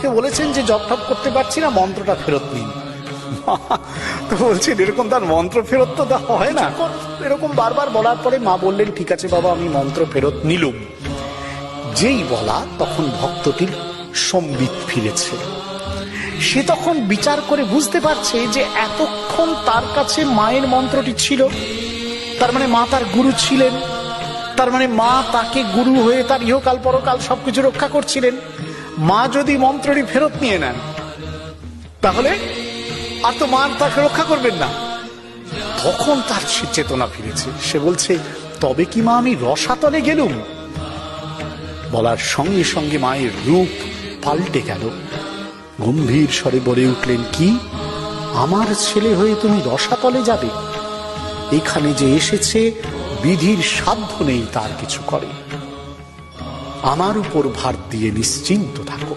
মাকে বলেছেন যে জপ টপ করতে পারছি না, মন্ত্রটা ফেরত নিন। তো বলছেন এরকম তার মন্ত্র ফেরত তো দেওয়া হয় না। এরকম বারবার বলার পরে মা বললেন ঠিক আছে বাবা, আমি মন্ত্র ফেরত নিলুম। যেই বলা তখন ভক্তটির সম্বিত ফিরেছে। সে তখন বিচার করে বুঝতে পারছে যে এতক্ষণ তার কাছে মায়ের মন্ত্রটি ছিল, তার মানে মা তার গুরু ছিলেন, তার মানে মা তাকে গুরু হয়ে তার ইহকাল পরকাল সবকিছু রক্ষা করছিলেন। মা যদি মন্ত্রটি ফেরত নিয়ে নেন তাহলে আর তো মা তাকে রক্ষা করবেন না। তখন তার সে চেতনা ফিরেছে। সে বলছে তবে কি মা আমি রসাতলে গেলুম? বলার সঙ্গে সঙ্গে মায়ের রূপ পাল্টে গেল। গম্ভীর স্বরে বলে উঠলেন, কি আমার ছেলে হয়ে তুমি রসাতলে যাবে? এখানে যে এসেছে বিধির সাধ্য নেই তার কিছু করে। আমার উপর ভার দিয়ে নিশ্চিন্ত থাকো।